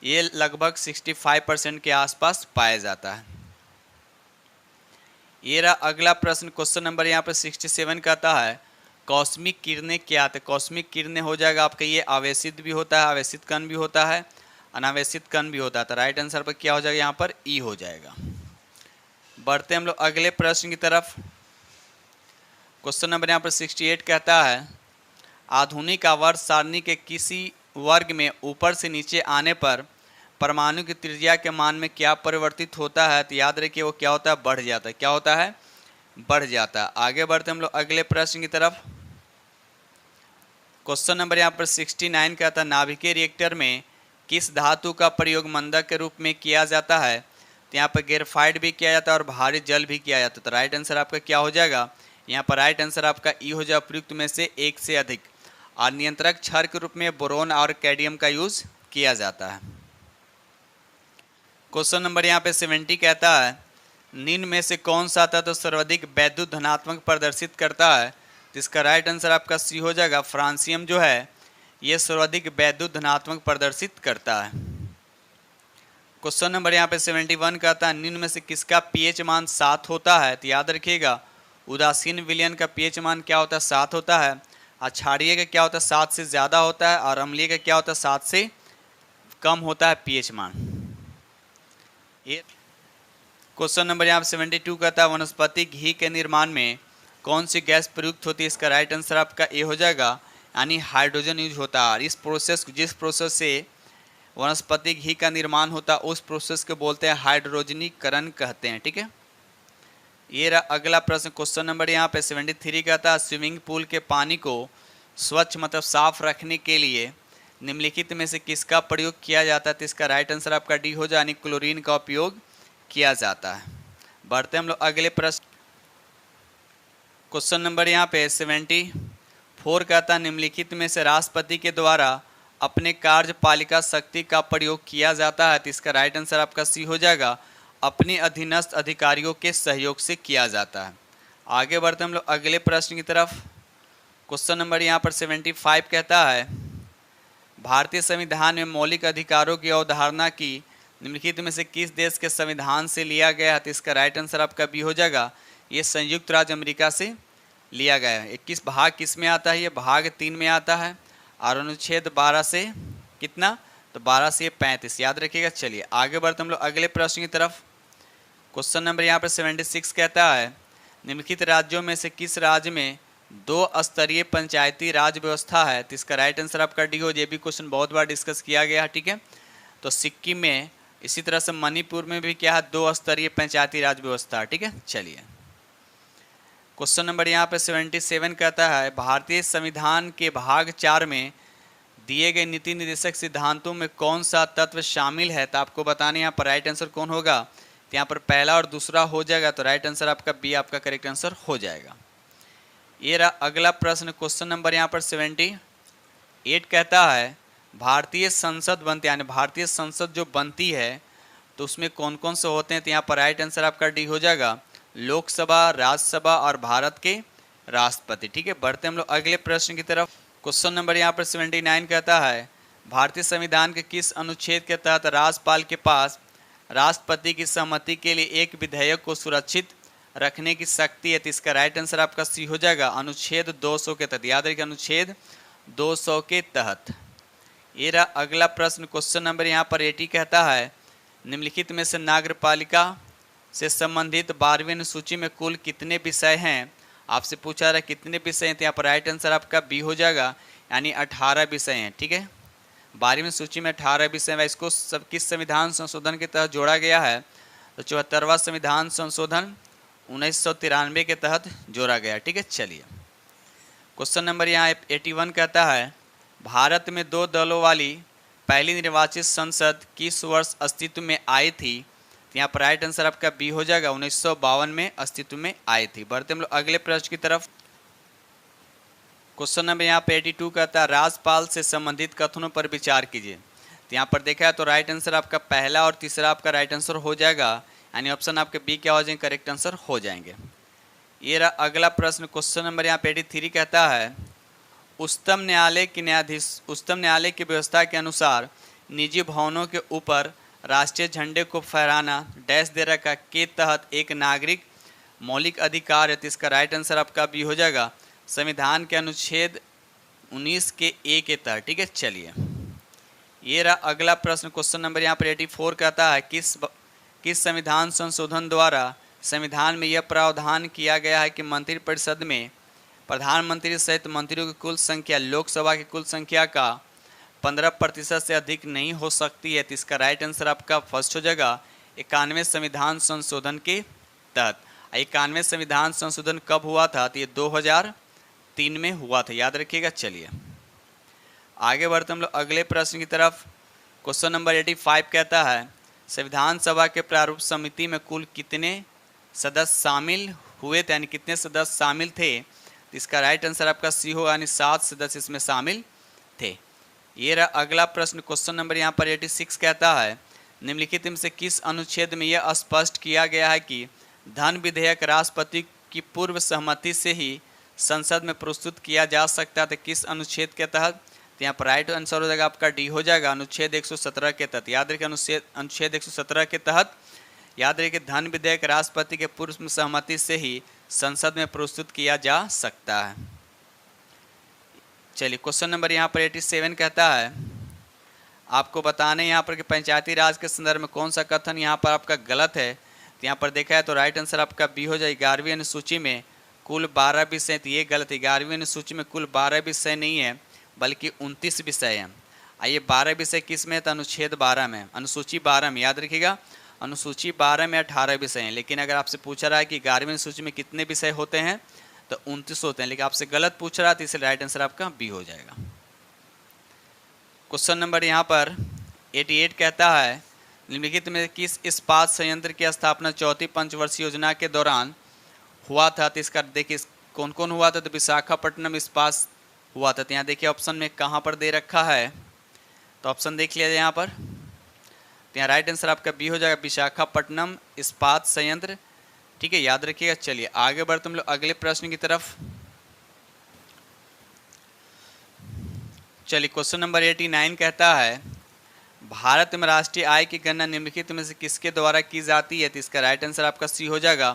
ये लगभग 65% के आसपास पाया जाता है। ये रहा अगला प्रश्न, क्वेश्चन नंबर यहाँ पर 67 कहता है कॉस्मिक किरणें क्या थे। कॉस्मिक किरणें हो जाएगा आपका ये आवेशित भी होता है, आवेशित कण भी होता है, अनावेशित कण भी होता है। तो राइट आंसर पर क्या हो जाएगा, यहाँ पर ई हो जाएगा। बढ़ते हम लोग अगले प्रश्न की तरफ। क्वेश्चन नंबर यहाँ पर 68 कहता है आधुनिक आवर्त सारणी के किसी वर्ग में ऊपर से नीचे आने पर परमाणु की त्रिज्या के मान में क्या परिवर्तित होता है। तो याद रखिए वो क्या होता है, बढ़ जाता है। क्या होता है, बढ़ जाता है। आगे बढ़ते हम लोग अगले प्रश्न की तरफ। क्वेश्चन नंबर यहाँ पर 69 कहता है नाभिकीय रिएक्टर में किस धातु का प्रयोग मंदक के रूप में किया जाता है। तो यहाँ पर ग्रेफाइट भी किया जाता है और भारी जल भी किया जाता है। तो राइट आंसर आपका क्या हो जाएगा, यहाँ पर राइट आंसर आपका ई हो जाएगा, प्रयुक्त में से एक से अधिक। और नियंत्रक क्षार के रूप में बोरोन और कैडमियम का यूज किया जाता है। क्वेश्चन नंबर यहाँ पे 70 कहता है निम्न में से कौन सा तत्व सर्वाधिक वैद्युत धनात्मक प्रदर्शित करता है। तो इसका राइट आंसर आपका सी हो जाएगा, फ्रांसियम जो है ये सर्वाधिक वैद्युत धनात्मक प्रदर्शित करता है। क्वेश्चन नंबर यहाँ पे 71 कहता है निम्न में से किसका पीएच मान 7 होता है। तो याद रखिएगा उदासीन विलयन का पीएच मान क्या होता है, 7 होता है। क्षारीय का क्या होता है, 7 से ज़्यादा होता है। और अम्लीय का क्या होता है, 7 से कम होता है पीएच मान। ये क्वेश्चन नंबर यहाँ पे 72 कहता है वनस्पति घी के निर्माण में कौन सी गैस प्रयुक्त होती है। इसका राइट आंसर आपका ए हो जाएगा, यानी हाइड्रोजन यूज होता है। इस प्रोसेस जिस प्रोसेस से वनस्पति घी का निर्माण होता है उस प्रोसेस को बोलते हैं हाइड्रोजनीकरण कहते हैं। ठीक है, ये रहा अगला प्रश्न। क्वेश्चन नंबर यहाँ पे 73 कहता है स्विमिंग पूल के पानी को स्वच्छ मतलब साफ रखने के लिए निम्नलिखित में से किसका प्रयोग किया जाता है। तो इसका राइट आंसर आपका डी हो जाए, यानी क्लोरीन का उपयोग किया जाता है। बढ़ते हम लोग अगले प्रश्न। क्वेश्चन नंबर यहाँ पे 74 कहता है निम्नलिखित में से राष्ट्रपति के द्वारा अपने कार्यपालिका शक्ति का प्रयोग किया जाता है। तो इसका राइट आंसर आपका सी हो जाएगा, अपने अधीनस्थ अधिकारियों के सहयोग से किया जाता है। आगे बढ़ते हम लोग अगले प्रश्न की तरफ। क्वेश्चन नंबर यहाँ पर 75 कहता है भारतीय संविधान में मौलिक अधिकारों की अवधारणा की निम्नलिखित में से किस देश के संविधान से लिया गया है। तो इसका राइट आंसर आपका बी हो जाएगा, ये संयुक्त राज्य अमेरिका से लिया गया है। 21 भाग किस में आता है, ये भाग 3 में आता है। और अनुच्छेद 12 से कितना, तो 12 से 35 याद रखिएगा। चलिए आगे बढ़ते हम लोग अगले प्रश्न की तरफ। क्वेश्चन नंबर यहाँ पर 76 कहता है निम्नलिखित राज्यों में से किस राज्य में 2 स्तरीय पंचायती राज व्यवस्था है। तो इसका राइट आंसर आपका डी हो। ये भी क्वेश्चन बहुत बार डिस्कस किया गया है। ठीक है, तो सिक्किम में, इसी तरह से मणिपुर में भी क्या है, 2 स्तरीय पंचायती राज व्यवस्था। ठीक है, चलिए क्वेश्चन नंबर यहाँ पे 77 कहता है भारतीय संविधान के भाग 4 में दिए गए नीति निर्देशक सिद्धांतों में कौन सा तत्व शामिल है। तो आपको बताने यहाँ पर राइट आंसर कौन होगा, तो यहाँ पर पहला और दूसरा हो जाएगा। तो राइट आंसर आपका बी आपका करेक्ट आंसर हो जाएगा। ये रहा अगला प्रश्न। क्वेश्चन नंबर यहाँ पर 78 कहता है भारतीय संसद बनती है, यानी भारतीय संसद जो बनती है तो उसमें कौन कौन से होते हैं। तो यहाँ पर राइट आंसर आपका डी हो जाएगा, लोकसभा, राज्यसभा और भारत के राष्ट्रपति। ठीक है, बढ़ते हम लोग अगले प्रश्न की तरफ। क्वेश्चन नंबर यहाँ पर 79 कहता है भारतीय संविधान के किस अनुच्छेद के तहत राज्यपाल के पास राष्ट्रपति की सहमति के लिए एक विधेयक को सुरक्षित रखने की शक्ति है। तो इसका राइट आंसर आपका सी हो जाएगा, अनुच्छेद 200 के तहत। याद रखिए अनुच्छेद 200 के तहत। ये रहा अगला प्रश्न। क्वेश्चन नंबर यहाँ पर 80 कहता है निम्नलिखित में से नगरपालिका से संबंधित 12वीं अनुसूची में कुल कितने विषय हैं। आपसे पूछा रहा है कितने विषय हैं, तो यहाँ पर राइट आंसर आपका बी हो जाएगा, यानी 18 विषय हैं। ठीक है, 12वीं सूची में 18 विषय हैं। इसको सब किस संविधान संशोधन के तहत जोड़ा गया है, तो 74वां संविधान संशोधन 1993 के तहत जोड़ा गया। ठीक है, चलिए क्वेश्चन नंबर यहाँ 81 कहता है भारत में 2 दलों वाली पहली निर्वाचित संसद किस वर्ष अस्तित्व में आई थी। तो यहाँ पर राइट आंसर आपका बी हो जाएगा, 1952 में अस्तित्व में आई थी। बढ़ते हम लोग अगले प्रश्न की तरफ। क्वेश्चन नंबर यहाँ पे 82 कहता है राज्यपाल से संबंधित कथनों पर विचार कीजिए। तो यहाँ पर देखा है तो राइट आंसर आपका पहला और तीसरा आपका राइट आंसर हो जाएगा, यानी ऑप्शन आपके बी क्या हो जाएंगे, करेक्ट आंसर हो जाएंगे। ये रहा अगला प्रश्न। क्वेश्चन नंबर यहाँ पे 83 कहता है उच्चतम न्यायालय की व्यवस्था के अनुसार निजी भवनों के ऊपर राष्ट्रीय झंडे को फहराना डैश दे रखा के तहत एक नागरिक मौलिक अधिकार है। तो इसका राइट आंसर आपका बी हो जाएगा, संविधान के अनुच्छेद 19 के ए के तहत। ठीक है, चलिए ये रहा अगला प्रश्न। क्वेश्चन नंबर यहाँ पर 84 कहता है किस संविधान संशोधन द्वारा संविधान में यह प्रावधान किया गया है कि मंत्रिपरिषद में प्रधानमंत्री सहित मंत्रियों की कुल संख्या लोकसभा की कुल संख्या का 15% से अधिक नहीं हो सकती है। तो इसका राइट आंसर आपका फर्स्ट हो जाएगा 91वें संविधान संशोधन के तहत। 91वें संविधान संशोधन कब हुआ था? तो ये 2003 में हुआ था, याद रखिएगा। चलिए आगे बढ़ते हम लोग अगले प्रश्न की तरफ। क्वेश्चन नंबर 85 कहता है संविधान सभा के प्रारूप समिति में कुल कितने सदस्य शामिल हुए थे, यानी कितने सदस्य शामिल थे? तो इसका राइट आंसर आपका सी होगा, यानी 7 सदस्य इसमें शामिल थे। ये रहा अगला प्रश्न। क्वेश्चन नंबर यहाँ पर 86 कहता है निम्नलिखित में से किस अनुच्छेद में यह स्पष्ट किया गया है कि धन विधेयक राष्ट्रपति की पूर्व सहमति से ही संसद में प्रस्तुत किया जा सकता है? तो किस अनुच्छेद के तहत? तो यहाँ पर राइट आंसर हो जाएगा आपका डी हो जाएगा, अनुच्छेद 117 के तहत। याद रखिए अनुच्छेद 117 के तहत याद रखिए धन विधेयक राष्ट्रपति के पूर्व सहमति से ही संसद में प्रस्तुत किया जा सकता है। चलिए क्वेश्चन नंबर यहाँ पर 87 कहता है आपको बताने यहाँ पर कि पंचायती राज के संदर्भ में कौन सा कथन यहाँ पर आपका गलत है। तो यहाँ पर देखा है तो राइट आंसर आपका बी हो जाए, 11वीं अनुसूची में कुल 12 विषय। तो ये गलत है, 11वीं अनुसूची में कुल 12 विषय नहीं है बल्कि 29 विषय हैं। आइए 12 विषय किस में है? तो अनुच्छेद 12 में, अनुसूची 12 में। याद रखिएगा अनुसूची 12 में 18 विषय हैं, लेकिन अगर आपसे पूछा रहा है कि 11वीं अनुसूची में कितने विषय होते हैं तो 29 होते हैं, लेकिन आपसे गलत पूछ रहा है तो इसलिए राइट आंसर आपका बी हो जाएगा। क्वेश्चन नंबर यहाँ पर 88 कहता है निम्नलिखित में किस इस्पात संयंत्र की स्थापना चौथी पंचवर्षीय योजना के दौरान हुआ था? तो इसका देखिए कौन कौन हुआ था। तो विशाखापट्टनम इस्पात हुआ था। तो यहाँ देखिए ऑप्शन में कहाँ पर दे रखा है, तो ऑप्शन देख लिया जाए यहाँ पर। तो यहाँ राइट आंसर आपका बी हो जाएगा, विशाखापट्टनम इस्पात संयंत्र। ठीक है, याद रखिएगा। चलिए आगे बढ़ते हम लोग अगले प्रश्न की तरफ। चलिए क्वेश्चन नंबर 89 कहता है भारत में राष्ट्रीय आय की गणना निम्नलिखित में से किसके द्वारा की जाती है? तो इसका राइट आंसर आपका सी हो जाएगा,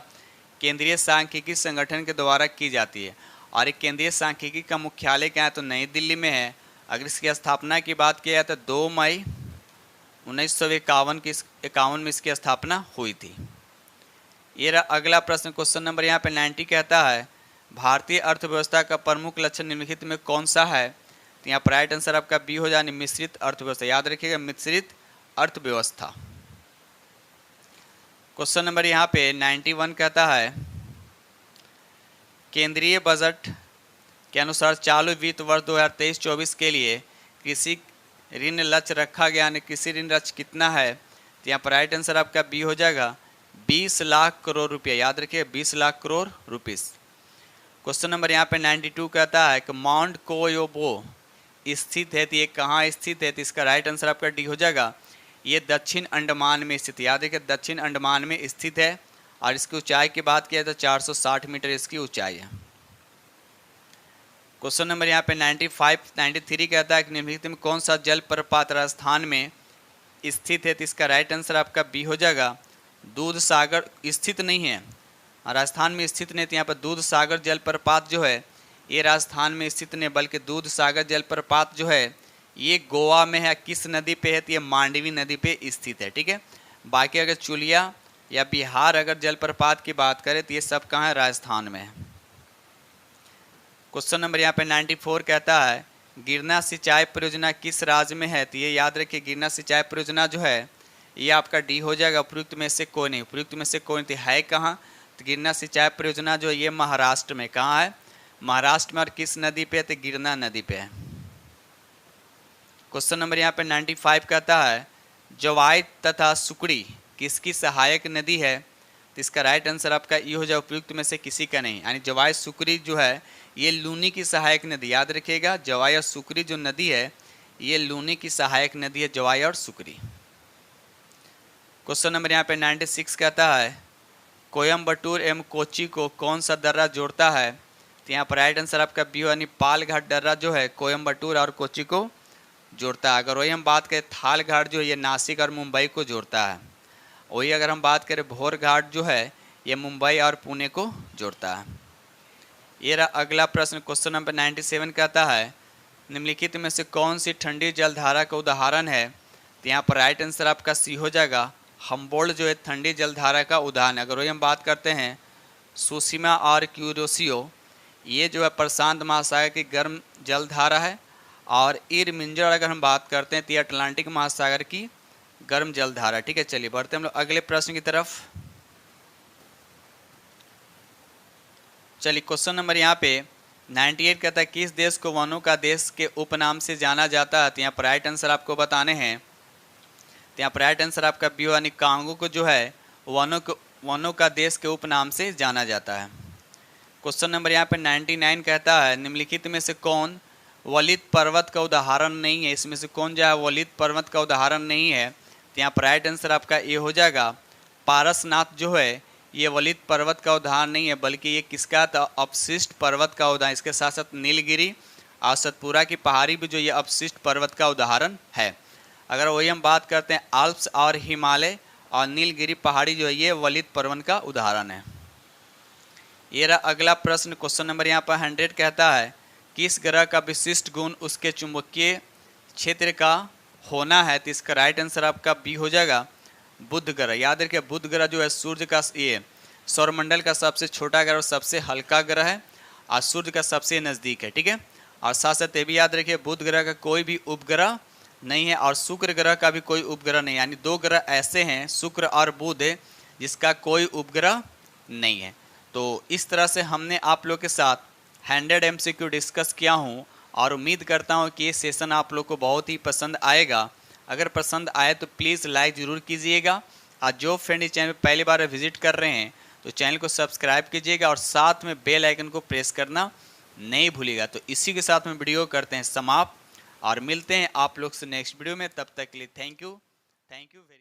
केंद्रीय सांख्यिकी संगठन के द्वारा की जाती है। और एक केंद्रीय सांख्यिकी का मुख्यालय क्या है? तो नई दिल्ली में है। अगर इसकी स्थापना की बात किया जाए तो 2 मई 1951 में इसकी स्थापना हुई थी। ये रहा अगला प्रश्न। क्वेश्चन नंबर यहाँ पे 90 कहता है भारतीय अर्थव्यवस्था का प्रमुख लक्षण निम्नलिखित में कौन सा है? तो यहाँ पर राइट आंसर आपका बी हो जाए, मिश्रित अर्थव्यवस्था। याद रखिएगा मिश्रित अर्थव्यवस्था। क्वेश्चन नंबर यहाँ पे 91 कहता है केंद्रीय बजट के अनुसार चालू वित्त वर्ष 2023-24 के लिए कृषि ऋण लक्ष्य रखा गया, यानी कृषि ऋण लक्ष्य कितना है? तो यहाँ पर राइट आंसर आपका बी हो जाएगा, 20 लाख करोड़ रुपया। याद रखिए 20 lakh crore rupees. Question number यहाँ पे 92 कहता है कि माउंट कोयोबो स्थित है, तो ये कहाँ स्थित है? तो इसका राइट आंसर आपका डी हो जाएगा, ये दक्षिण अंडमान में स्थित। याद रखिए दक्षिण अंडमान में स्थित है और इसकी ऊंचाई की बात किया तो 460 मीटर इसकी ऊंचाई है। क्वेश्चन नंबर यहाँ पे 93 कहता है कि निम्नलिखित में कौन सा जलप्रपात राजस्थान में स्थित है? तो इसका राइट आंसर आपका बी हो जाएगा, दूध सागर स्थित नहीं है, राजस्थान में स्थित नहीं। तो यहाँ पर दूध सागर जलप्रपात जो है ये राजस्थान में स्थित नहीं, बल्कि दूध सागर जलप्रपात जो है ये गोवा में है। किस नदी पे है? तो ये मांडवी नदी पे स्थित है। ठीक है, बाकी अगर चुलिया या बिहार अगर जलप्रपात की बात करें तो ये सब कहाँ है? राजस्थान में है। क्वेश्चन नंबर यहाँ पे 94 कहता है गिरना सिंचाई परियोजना किस राज्य में है? तो ये याद रखिए गिरना सिंचाई परियोजना जो है ये आपका डी हो जाएगा, उपयुक्त में से कोई नहीं। उपयुक्त में से कोई नहीं है कहाँ? तो गिरना सिंचाई परियोजना जो ये महाराष्ट्र में। कहाँ है? महाराष्ट्र में। और किस नदी पे? तो गिरना नदी पे है। क्वेश्चन नंबर यहाँ पे 95 कहता है जवाई तथा सुकड़ी किसकी सहायक नदी है? तो इसका राइट आंसर आपका ये हो जाए, उपयुक्त में से किसी का नहीं। यानी जवाई सुकड़ी जो है ये लूनी की सहायक नदी। याद रखिएगा जवाई और सुकड़ी जो नदी है ये लूनी की सहायक नदी है, जवाई और सुकड़ी। क्वेश्चन नंबर यहाँ पे 96 कहता है कोयम्बटूर एवं कोच्चि को कौन सा दर्रा जोड़ता है? तो यहाँ पर राइट आंसर आपका बी हो, यानी पालघाट दर्रा जो है कोयम्बटूर और कोच्चि को जोड़ता है। अगर वही हम बात करें थाल घाट जो है ये नासिक और मुंबई को जोड़ता है। वही अगर हम बात करें भोर घाट जो है ये मुंबई और पुणे को जोड़ता है। ये रहा अगला प्रश्न, क्वेश्चन नंबर 97 कहता है निम्नलिखित में से कौन सी ठंडी जलधारा का उदाहरण है। तो यहाँ पर राइट आंसर आपका सी हो जाएगा। हम्बोल्ट जो है ठंडी जलधारा का उदाहरण है। अगर वही हम बात करते हैं सुसीमा और क्यूरोसियो, ये जो है प्रशांत महासागर की गर्म जलधारा है। और इरमिंजर अगर हम बात करते हैं तो ये अटलांटिक महासागर की गर्म जलधारा। ठीक है, चलिए बढ़ते हम लोग अगले प्रश्न की तरफ। चलिए क्वेश्चन नंबर यहाँ पे 98 कहता है किस देश को वनों का देश के उपनाम से जाना जाता है। तो यहाँ पर राइट आंसर आपको बताने हैं। तो यहाँ पर राइट आंसर आपका बी यानी कांगो को जो है वनों का देश के उपनाम से जाना जाता है। क्वेश्चन नंबर यहाँ पे 99 कहता है निम्नलिखित में से कौन वलित पर्वत का उदाहरण नहीं है। इसमें से कौन जो है वलित पर्वत का उदाहरण नहीं है। तो यहाँ पर राइट आंसर आपका ये हो जाएगा पारसनाथ जो है ये वलित पर्वत का उदाहरण नहीं है, बल्कि ये किसका था अपशिष्ट पर्वत का उदाहरण। इसके साथ साथ नीलगिरी और सतपुरा की पहाड़ी भी जो ये अपशिष्ट पर्वत का उदाहरण है। अगर वही हम बात करते हैं आल्प्स और हिमालय और नीलगिरी पहाड़ी जो है ये वलित पर्वत का उदाहरण है। ये रहा अगला प्रश्न, क्वेश्चन नंबर यहाँ पर 100 कहता है किस ग्रह का विशिष्ट गुण उसके चुंबकीय क्षेत्र का होना है। तो इसका राइट आंसर आपका बी हो जाएगा बुध ग्रह। याद रखिए बुध ग्रह जो है सूर्य का ये सौरमंडल का सबसे छोटा ग्रह और सबसे हल्का ग्रह है और सूर्य का सबसे नज़दीक है। ठीक है, और साथ साथ ये भी याद रखिए बुध ग्रह का कोई भी उपग्रह नहीं है और शुक्र ग्रह का भी कोई उपग्रह नहीं है। यानी दो ग्रह ऐसे हैं शुक्र और बुध जिसका कोई उपग्रह नहीं है। तो इस तरह से हमने आप लोग के साथ 100 MCQ डिस्कस किया हूँ और उम्मीद करता हूँ कि ये सेशन आप लोग को बहुत ही पसंद आएगा। अगर पसंद आए तो प्लीज़ लाइक ज़रूर कीजिएगा और जो फ्रेंड इस चैनल पर पहली बार विजिट कर रहे हैं तो चैनल को सब्सक्राइब कीजिएगा और साथ में बेल आइकन को प्रेस करना नहीं भूलिएगा। तो इसी के साथ में वीडियो करते हैं समाप्त और मिलते हैं आप लोग से नेक्स्ट वीडियो में। तब तक के लिए थैंक यू वेरी मच।